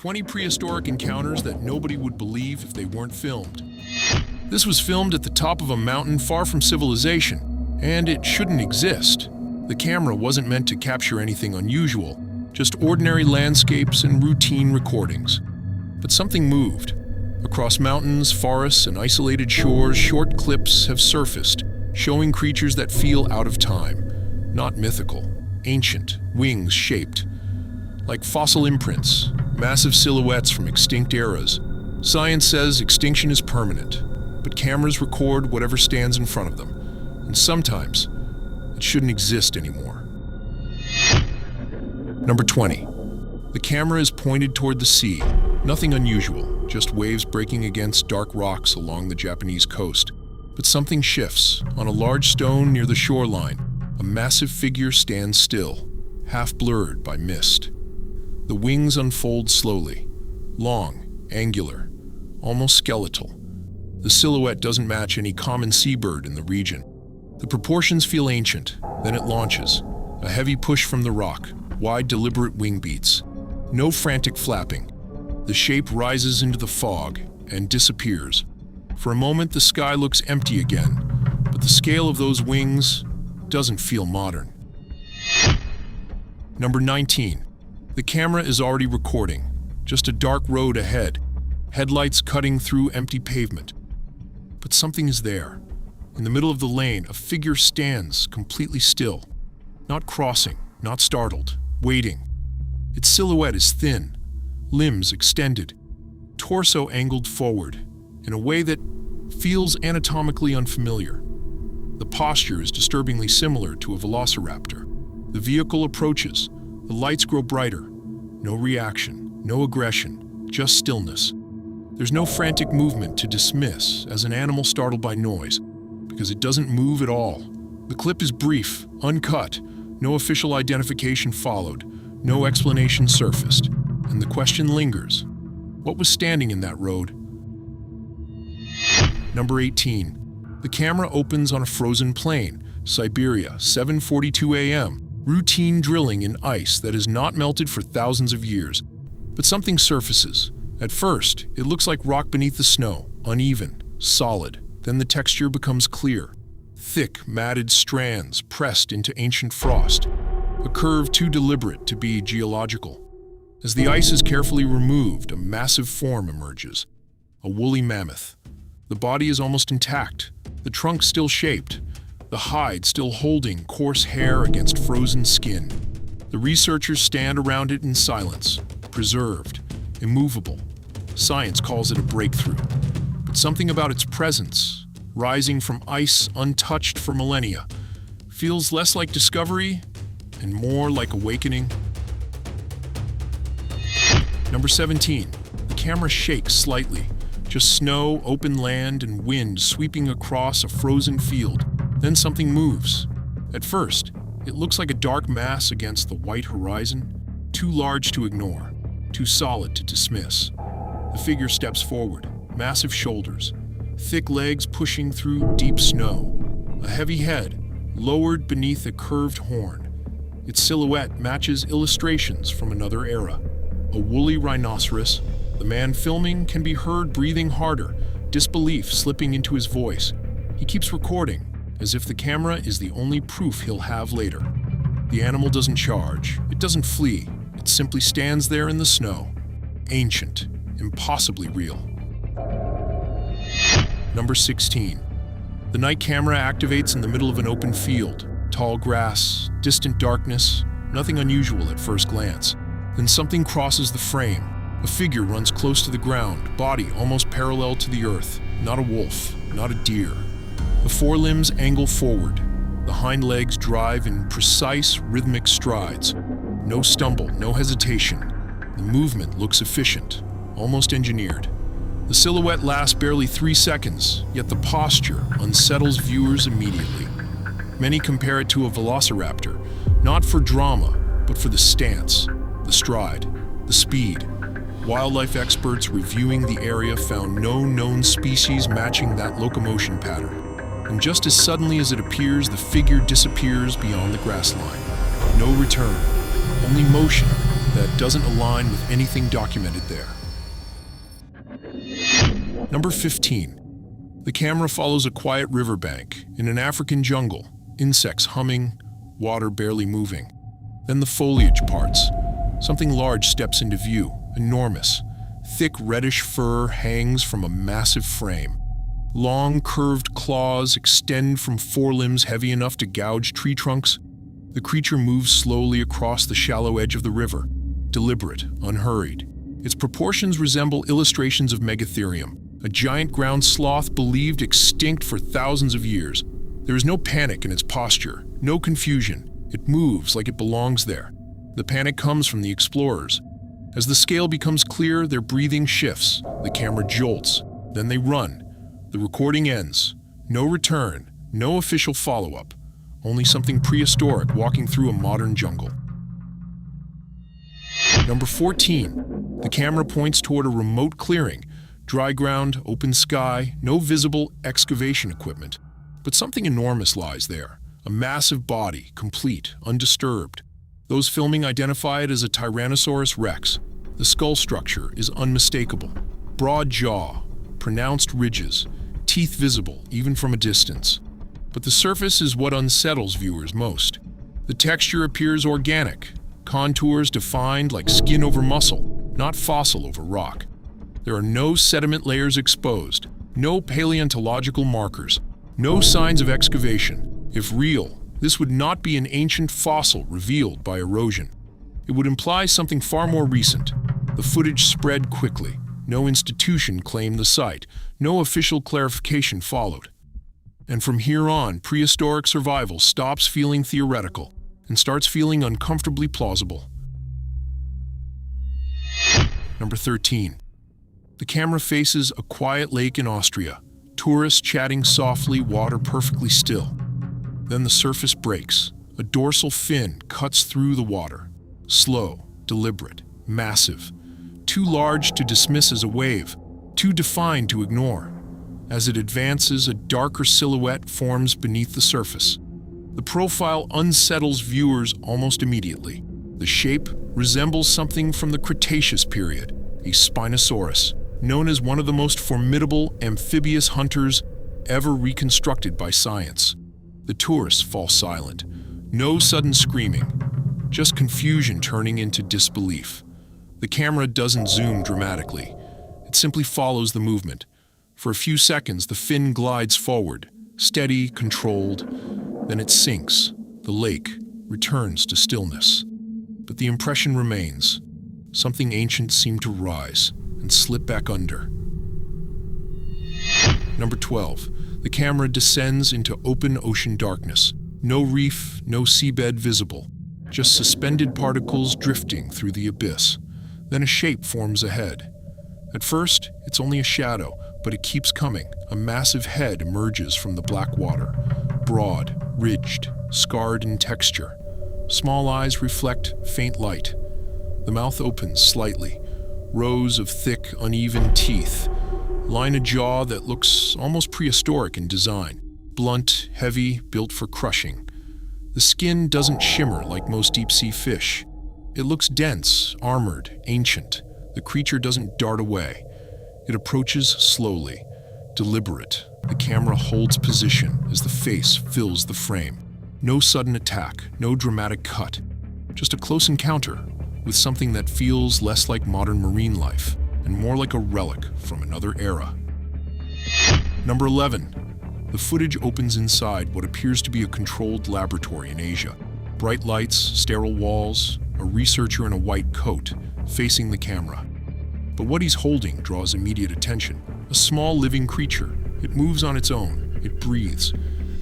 20 prehistoric encounters that nobody would believe if they weren't filmed. This was filmed at the top of a mountain far from civilization, and it shouldn't exist. The camera wasn't meant to capture anything unusual, just ordinary landscapes and routine recordings. But something moved. Across mountains, forests, and isolated shores, short clips have surfaced, showing creatures that feel out of time, not mythical, ancient, wings-shaped. Like fossil imprints, massive silhouettes from extinct eras. Science says extinction is permanent, but cameras record whatever stands in front of them, and sometimes it shouldn't exist anymore. Number 20. The camera is pointed toward the sea. Nothing unusual, just waves breaking against dark rocks along the Japanese coast. But something shifts. On a large stone near the shoreline, a massive figure stands still, half blurred by mist. The wings unfold slowly, long, angular, almost skeletal. The silhouette doesn't match any common seabird in the region. The proportions feel ancient, then it launches. A heavy push from the rock, wide deliberate wing beats. No frantic flapping. The shape rises into the fog and disappears. For a moment, the sky looks empty again, but the scale of those wings doesn't feel modern. Number 19. The camera is already recording. Just a dark road ahead, headlights cutting through empty pavement. But something is there. In the middle of the lane, a figure stands completely still. Not crossing, not startled, waiting. Its silhouette is thin, limbs extended, torso angled forward, in a way that feels anatomically unfamiliar. The posture is disturbingly similar to a velociraptor. The vehicle approaches. The lights grow brighter. No reaction, no aggression, just stillness. There's no frantic movement to dismiss as an animal startled by noise, because it doesn't move at all. The clip is brief, uncut, no official identification followed, no explanation surfaced, and the question lingers. What was standing in that road? Number 18. The camera opens on a frozen plain, Siberia, 7:42 a.m., routine drilling in ice that has not melted for thousands of years. But something surfaces. At first, it looks like rock beneath the snow, uneven, solid. Then the texture becomes clear. Thick, matted strands pressed into ancient frost. A curve too deliberate to be geological. As the ice is carefully removed, a massive form emerges. A woolly mammoth. The body is almost intact, the trunk still shaped, the hide still holding coarse hair against frozen skin. The researchers stand around it in silence, preserved, immovable. Science calls it a breakthrough. But something about its presence, rising from ice untouched for millennia, feels less like discovery and more like awakening. Number 17. The camera shakes slightly. Just snow, open land, and wind sweeping across a frozen field. Then something moves. At first, it looks like a dark mass against the white horizon, too large to ignore, too solid to dismiss. The figure steps forward, massive shoulders, thick legs pushing through deep snow, a heavy head lowered beneath a curved horn. Its silhouette matches illustrations from another era. A woolly rhinoceros. The man filming can be heard breathing harder, disbelief slipping into his voice. He keeps recording, as if the camera is the only proof he'll have later. The animal doesn't charge, it doesn't flee, it simply stands there in the snow. Ancient, impossibly real. Number 16. The night camera activates in the middle of an open field. Tall grass, distant darkness, nothing unusual at first glance. Then something crosses the frame. A figure runs close to the ground, body almost parallel to the earth. Not a wolf, not a deer. The forelimbs angle forward. The hind legs drive in precise, rhythmic strides. No stumble, no hesitation. The movement looks efficient, almost engineered. The silhouette lasts barely 3 seconds, yet the posture unsettles viewers immediately. Many compare it to a velociraptor, not for drama, but for the stance, the stride, the speed. Wildlife experts reviewing the area found no known species matching that locomotion pattern. And just as suddenly as it appears, the figure disappears beyond the grass line. No return, only motion, that doesn't align with anything documented there. Number 15. The camera follows a quiet riverbank in an African jungle, insects humming, water barely moving. Then the foliage parts. Something large steps into view, enormous. Thick reddish fur hangs from a massive frame. Long curved claws extend from forelimbs heavy enough to gouge tree trunks. The creature moves slowly across the shallow edge of the river, deliberate, unhurried. Its proportions resemble illustrations of Megatherium, a giant ground sloth believed extinct for thousands of years. There is no panic in its posture, no confusion. It moves like it belongs there. The panic comes from the explorers. As the scale becomes clear, their breathing shifts. The camera jolts. Then they run. The recording ends. No return, no official follow-up. Only something prehistoric walking through a modern jungle. Number 14. The camera points toward a remote clearing. Dry ground, open sky, no visible excavation equipment. But something enormous lies there. A massive body, complete, undisturbed. Those filming identify it as a Tyrannosaurus rex. The skull structure is unmistakable. Broad jaw, pronounced ridges, teeth visible even from a distance. But the surface is what unsettles viewers most. The texture appears organic, contours defined like skin over muscle, not fossil over rock. There are no sediment layers exposed, no paleontological markers, no signs of excavation. If real, this would not be an ancient fossil revealed by erosion. It would imply something far more recent. The footage spread quickly. No institution claimed the site. No official clarification followed. And from here on, prehistoric survival stops feeling theoretical and starts feeling uncomfortably plausible. Number 13. The camera faces a quiet lake in Austria. Tourists chatting softly, water perfectly still. Then the surface breaks. A dorsal fin cuts through the water. Slow, deliberate, massive. Too large to dismiss as a wave, too defined to ignore. As it advances, a darker silhouette forms beneath the surface. The profile unsettles viewers almost immediately. The shape resembles something from the Cretaceous period, a Spinosaurus, known as one of the most formidable amphibious hunters ever reconstructed by science. The tourists fall silent. No sudden screaming, just confusion turning into disbelief. The camera doesn't zoom dramatically. It simply follows the movement. For a few seconds, the fin glides forward, steady, controlled. Then it sinks. The lake returns to stillness. But the impression remains. Something ancient seemed to rise and slip back under. Number 12. The camera descends into open ocean darkness. No reef, no seabed visible. Just suspended particles drifting through the abyss. Then a shape forms ahead. At first, it's only a shadow, but it keeps coming. A massive head emerges from the black water. Broad, ridged, scarred in texture. Small eyes reflect faint light. The mouth opens slightly. Rows of thick, uneven teeth line a jaw that looks almost prehistoric in design. Blunt, heavy, built for crushing. The skin doesn't shimmer like most deep-sea fish. It looks dense, armored, ancient. The creature doesn't dart away. It approaches slowly, deliberate. The camera holds position as the face fills the frame. No sudden attack, no dramatic cut. Just a close encounter with something that feels less like modern marine life and more like a relic from another era. Number 11. The footage opens inside what appears to be a controlled laboratory in Asia. Bright lights, sterile walls, a researcher in a white coat facing the camera. But what he's holding draws immediate attention. A small living creature. It moves on its own. It breathes.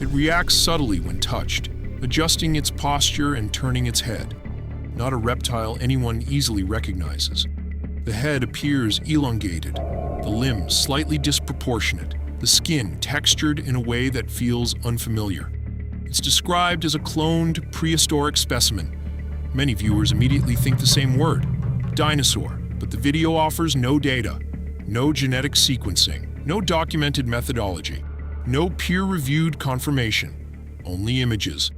It reacts subtly when touched, adjusting its posture and turning its head. Not a reptile anyone easily recognizes. The head appears elongated, the limbs slightly disproportionate, the skin textured in a way that feels unfamiliar. It's described as a cloned, prehistoric specimen. Many viewers immediately think the same word, dinosaur, but the video offers no data, no genetic sequencing, no documented methodology, no peer-reviewed confirmation, only images.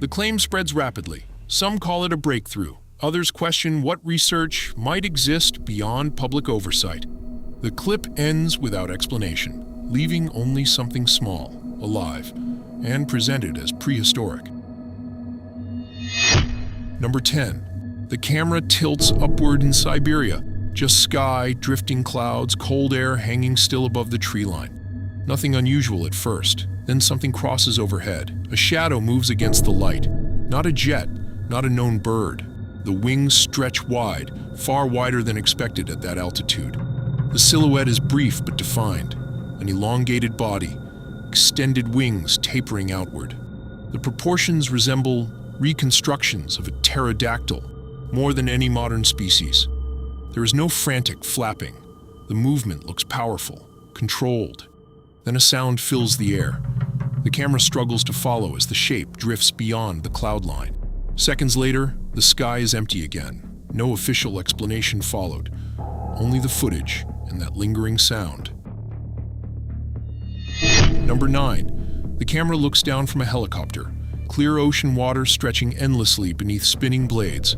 The claim spreads rapidly. Some call it a breakthrough, Others question what research might exist beyond public oversight. The clip ends without explanation, leaving only something small, alive, and presented as prehistoric. Number 10. The camera tilts upward in Siberia. Just sky, drifting clouds, cold air hanging still above the tree line. Nothing unusual at first. Then something crosses overhead. A shadow moves against the light. Not a jet, not a known bird. The wings stretch wide, far wider than expected at that altitude. The silhouette is brief but defined. An elongated body, extended wings tapering outward. The proportions resemble reconstructions of a pterodactyl, more than any modern species. There is no frantic flapping. The movement looks powerful, controlled. Then a sound fills the air. The camera struggles to follow as the shape drifts beyond the cloud line. Seconds later, the sky is empty again. No official explanation followed. Only the footage and that lingering sound. Number 9. The camera looks down from a helicopter. Clear ocean water stretching endlessly beneath spinning blades.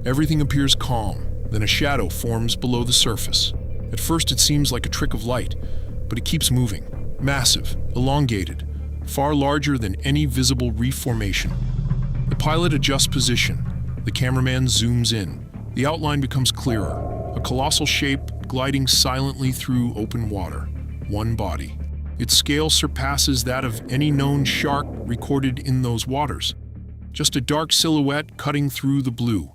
Everything appears calm, then a shadow forms below the surface. At first it seems like a trick of light, but it keeps moving. Massive, elongated, far larger than any visible reef formation. The pilot adjusts position. The cameraman zooms in. The outline becomes clearer. A colossal shape gliding silently through open water. One body. Its scale surpasses that of any known shark recorded in those waters. Just a dark silhouette cutting through the blue.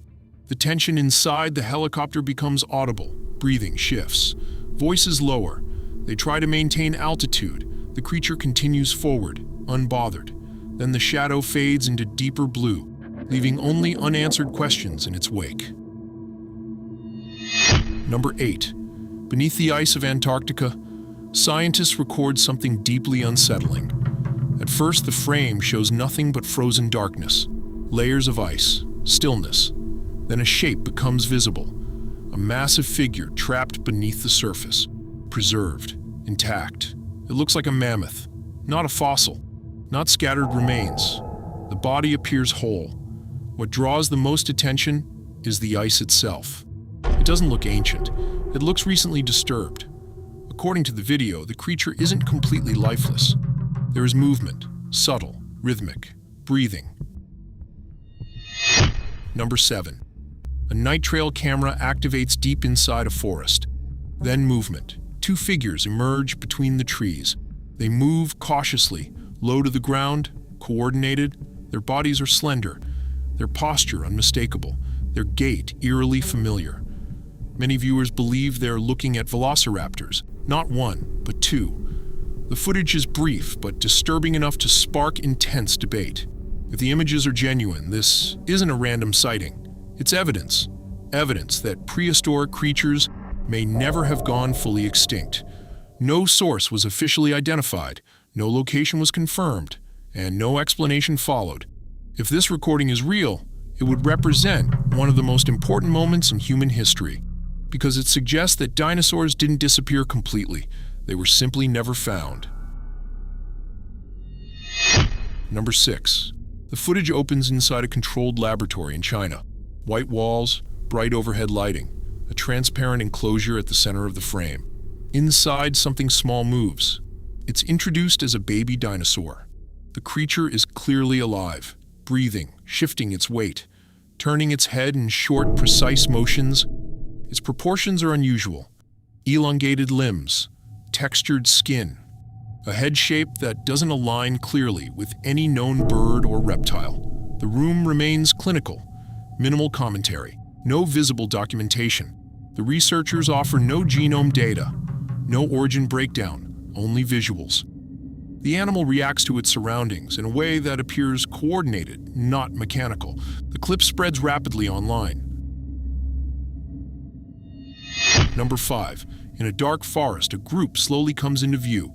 The tension inside the helicopter becomes audible. Breathing shifts. Voices lower. They try to maintain altitude. The creature continues forward, unbothered. Then the shadow fades into deeper blue, leaving only unanswered questions in its wake. Number 8. Beneath the ice of Antarctica, scientists record something deeply unsettling. At first, the frame shows nothing but frozen darkness, layers of ice, stillness. Then a shape becomes visible, a massive figure trapped beneath the surface, preserved, intact. It looks like a mammoth, not a fossil, not scattered remains. The body appears whole. What draws the most attention is the ice itself. It doesn't look ancient. It looks recently disturbed. According to the video, the creature isn't completely lifeless. There is movement, subtle, rhythmic, breathing. Number 7. A night trail camera activates deep inside a forest. Then movement. Two figures emerge between the trees. They move cautiously, low to the ground, coordinated. Their bodies are slender, their posture unmistakable, their gait eerily familiar. Many viewers believe they're looking at velociraptors, not one, but two. The footage is brief, but disturbing enough to spark intense debate. If the images are genuine, this isn't a random sighting. It's evidence. Evidence that prehistoric creatures may never have gone fully extinct. No source was officially identified, no location was confirmed, and no explanation followed. If this recording is real, it would represent one of the most important moments in human history, because it suggests that dinosaurs didn't disappear completely. They were simply never found. Number 6. The footage opens inside a controlled laboratory in China. White walls, bright overhead lighting, a transparent enclosure at the center of the frame. Inside, something small moves. It's introduced as a baby dinosaur. The creature is clearly alive, breathing, shifting its weight, turning its head in short, precise motions. Its proportions are unusual. Elongated limbs, textured skin, a head shape that doesn't align clearly with any known bird or reptile. The room remains clinical, minimal commentary, no visible documentation. The researchers offer no genome data, no origin breakdown, only visuals. The animal reacts to its surroundings in a way that appears coordinated, not mechanical. The clip spreads rapidly online. Number 5. In a dark forest, a group slowly comes into view.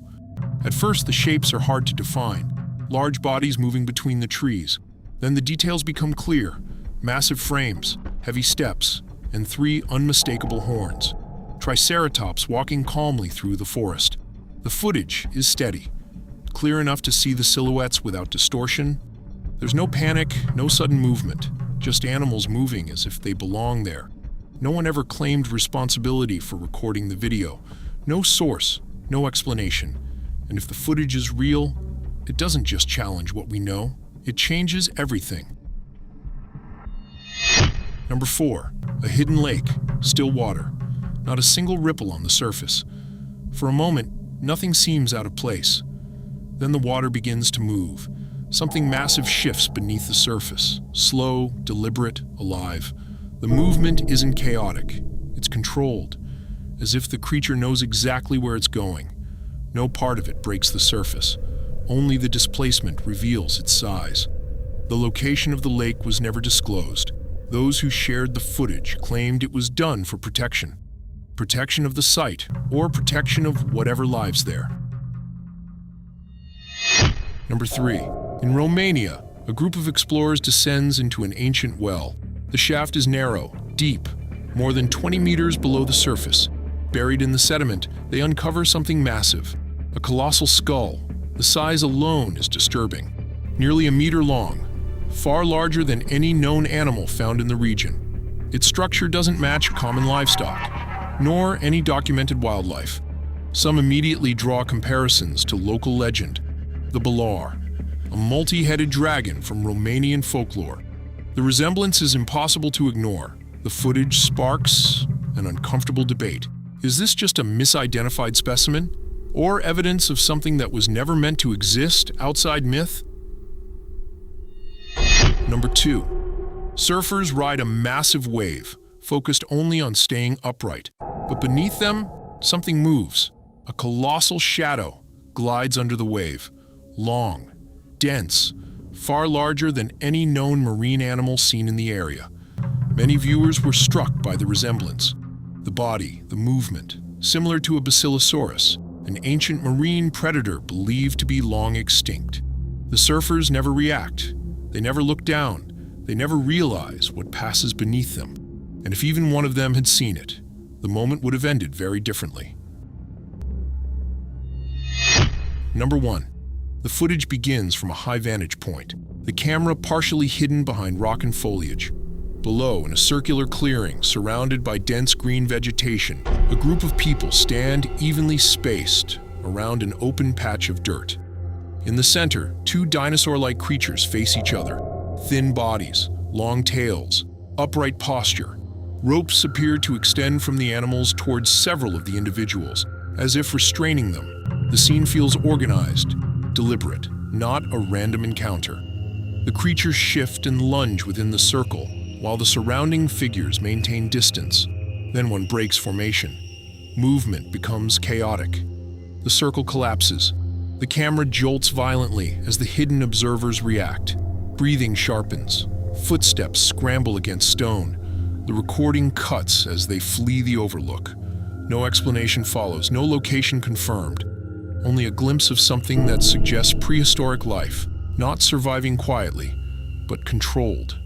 At first, the shapes are hard to define, large bodies moving between the trees. Then the details become clear. Massive frames, heavy steps, and 3 unmistakable horns. Triceratops walking calmly through the forest. The footage is steady, clear enough to see the silhouettes without distortion. There's no panic, no sudden movement, just animals moving as if they belong there. No one ever claimed responsibility for recording the video. No source, no explanation. And if the footage is real, it doesn't just challenge what we know, it changes everything. Number 4. A hidden lake, still water. Not a single ripple on the surface. For a moment, nothing seems out of place. Then the water begins to move. Something massive shifts beneath the surface, slow, deliberate, alive. The movement isn't chaotic, it's controlled, as if the creature knows exactly where it's going. No part of it breaks the surface. Only the displacement reveals its size. The location of the lake was never disclosed. Those who shared the footage claimed it was done for protection. Protection of the site, or protection of whatever lives there. Number 3. In Romania, a group of explorers descends into an ancient well. The shaft is narrow, deep, more than 20 meters below the surface. Buried in the sediment, they uncover something massive. A colossal skull. The size alone is disturbing. Nearly a meter long, far larger than any known animal found in the region. Its structure doesn't match common livestock, nor any documented wildlife. Some immediately draw comparisons to local legend, the Balar, a multi-headed dragon from Romanian folklore. The resemblance is impossible to ignore. The footage sparks an uncomfortable debate. Is this just a misidentified specimen, or evidence of something that was never meant to exist outside myth? Number 2. Surfers ride a massive wave, focused only on staying upright. But beneath them, something moves. A colossal shadow glides under the wave. Long, dense, far larger than any known marine animal seen in the area. Many viewers were struck by the resemblance. The body, the movement, similar to a Basilosaurus, an ancient marine predator believed to be long extinct. The surfers never react. They never look down. They never realize what passes beneath them. And if even one of them had seen it, the moment would have ended very differently. Number 1. The footage begins from a high vantage point, the camera partially hidden behind rock and foliage. Below, in a circular clearing surrounded by dense green vegetation, a group of people stand evenly spaced around an open patch of dirt. In the center, 2 dinosaur-like creatures face each other. Thin bodies, long tails, upright posture. Ropes appear to extend from the animals towards several of the individuals, as if restraining them. The scene feels organized, deliberate, not a random encounter. The creatures shift and lunge within the circle, while the surrounding figures maintain distance. Then one breaks formation. Movement becomes chaotic. The circle collapses. The camera jolts violently as the hidden observers react. Breathing sharpens. Footsteps scramble against stone. The recording cuts as they flee the overlook. No explanation follows, no location confirmed. Only a glimpse of something that suggests prehistoric life, not surviving quietly, but controlled.